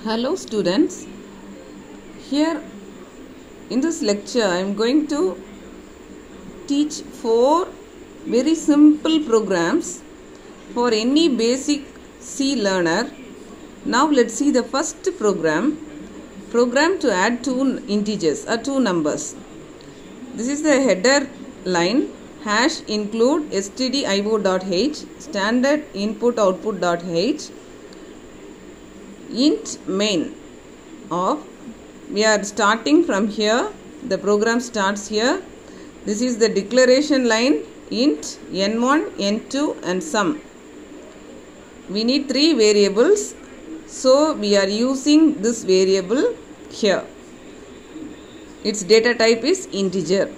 Hello students, here in this lecture I am going to teach 4 very simple programs for any basic C learner. Now let's see the first program to add 2 integers or 2 numbers. This is the header line hash include stdio.h standard input output.h int main of, we are starting from here, the program starts here. This is the declaration line int n1 n2 and sum. We need 3 variables, so we are using this variable here. Its data type is integer.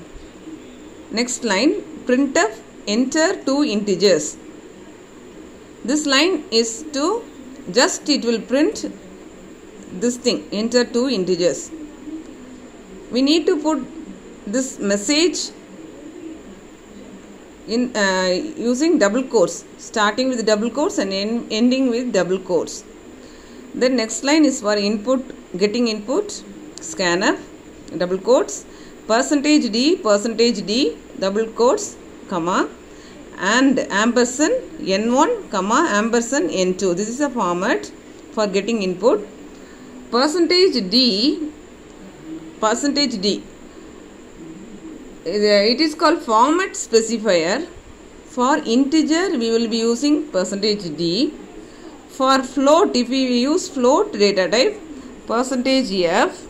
Next line printf enter 2 integers. This line is to just it will print this thing, enter 2 integers. We need to put this message in using double quotes, starting with double quotes and ending with double quotes. The next line is for input, getting input, scanf, double quotes, %d, double quotes, comma, and ampersand n1 comma ampersand n2. This is a format for getting input. %d, it is called format specifier. For integer we will be using %d. For float, if we use float data type, %f.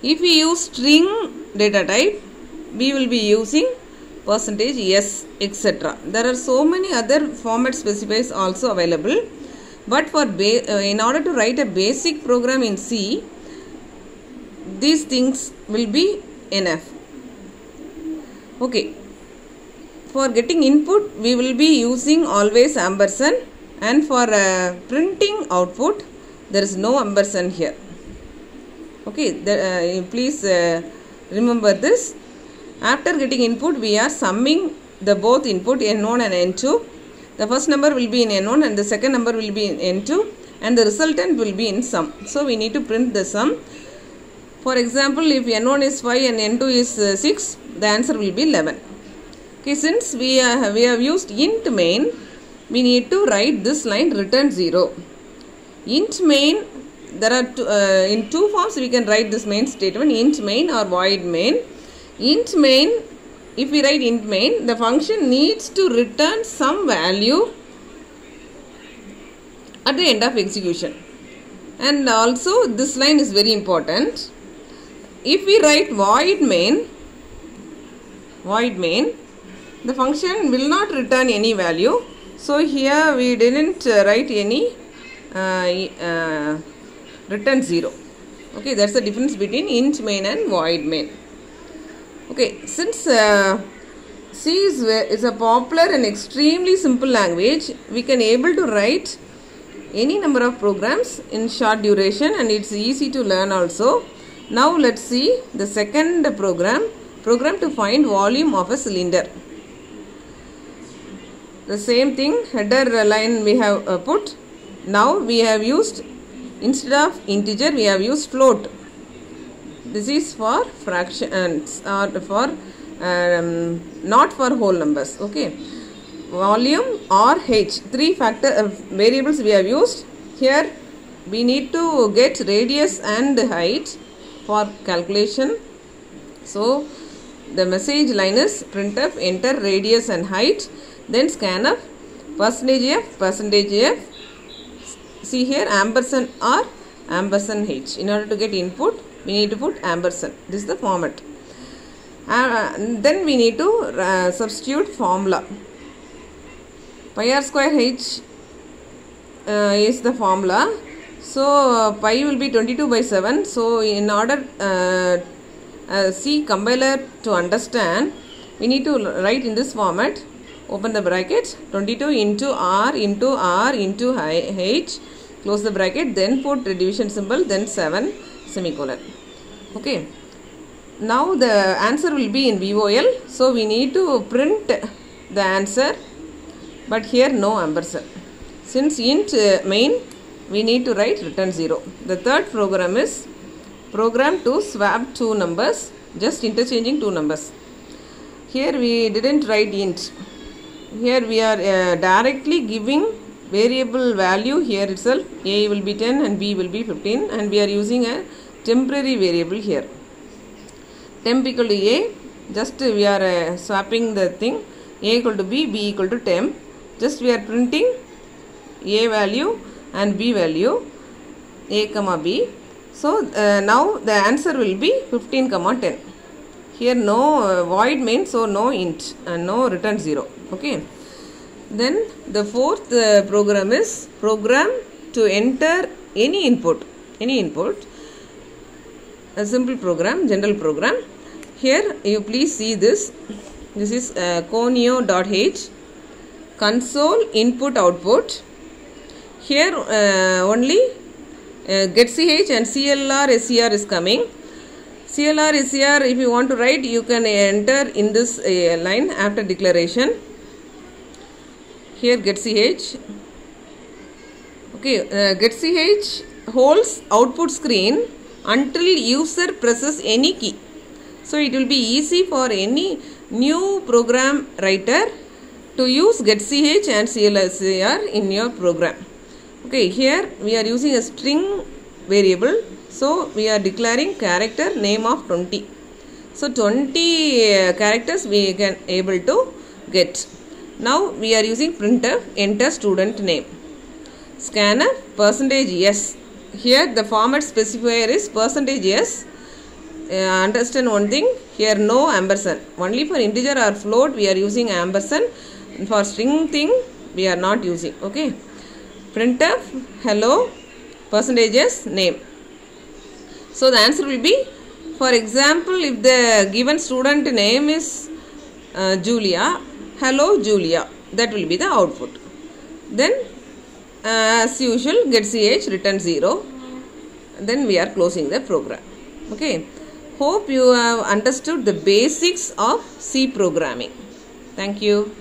If we use string data type, we will be using %s, etc. There are so many other format specifiers also available, but for in order to write a basic program in C, these things will be enough. Okay, for getting input we will be using always ampersand, and for printing output there is no ampersand here. Okay, please remember this. After getting input, we are summing the both input n1 and n2. The first number will be in n1 and the second number will be in n2, and the resultant will be in sum. So we need to print the sum. For example, if n1 is 5 and n2 is 6, the answer will be 11. Okay, since we have used int main, we need to write this line return 0. Int main, there are in 2 forms we can write this main statement, int main or void main. Int main, if we write int main, the function needs to return some value at the end of execution. And also this line is very important. If we write void main, the function will not return any value. So here we didn't write any return 0. Okay, that's the difference between int main and void main. Okay, since C is a popular and extremely simple language, we can able to write any number of programs in short duration, and it's easy to learn also. Now let's see the second program to find volume of a cylinder. The same thing, header line we have put. Now we have used, instead of integer we have used float. This is for fractions or for not for whole numbers. Okay, volume or h, 3 factor variables we have used. Here we need to get radius and height for calculation. So the message line is printf enter radius and height, then scanf %f. See here ampersand or ampersand h. In order to get input, we need to put ampersand. This is the format. Then we need to substitute formula. Pi r square h is the formula. So pi will be 22/7. So in order C compiler to understand, we need to write in this format. Open the bracket, 22 into r into h, close the bracket, then put the division symbol, then 7 semicolon. Okay, now the answer will be in VOL, so we need to print the answer, but here no ampersand. Since int main we need to write return 0. The third program is program to swap two numbers, just interchanging two numbers. Here we didn't write int. Here we are directly giving variable value here itself. A will be 10 and B will be 15, and we are using a temporary variable here. Temp equal to A, just we are swapping the thing. A equal to B, B equal to temp. Just we are printing A value and B value, A comma B. So now the answer will be 15 comma 10. Here no void means, so no int and no return 0. Okay. Then the fourth program is program to enter any input. A simple program, general program. Here you please see this. This is conio.h, console input output. Here only getch and CLR SCR is coming. CLR SCR, if you want to write, you can enter in this line after declaration. Here getch. Okay, getch holds output screen until user presses any key. So it will be easy for any new program writer to use getch and CLR in your program. Okay, here we are using a string variable, so we are declaring character name of 20. So 20 characters we can able to get. Now we are using printf, enter student name. Scanf %s. Here the format specifier is %s. Understand one thing, here no ampersand. Only for integer or float we are using ampersand. For string thing we are not using. Okay. Printf hello %s name. So the answer will be, for example, if the given student name is Julia, hello Julia, that will be the output. Then as usual getch return 0. Then we are closing the program. Okay. Hope you have understood the basics of C programming. Thank you.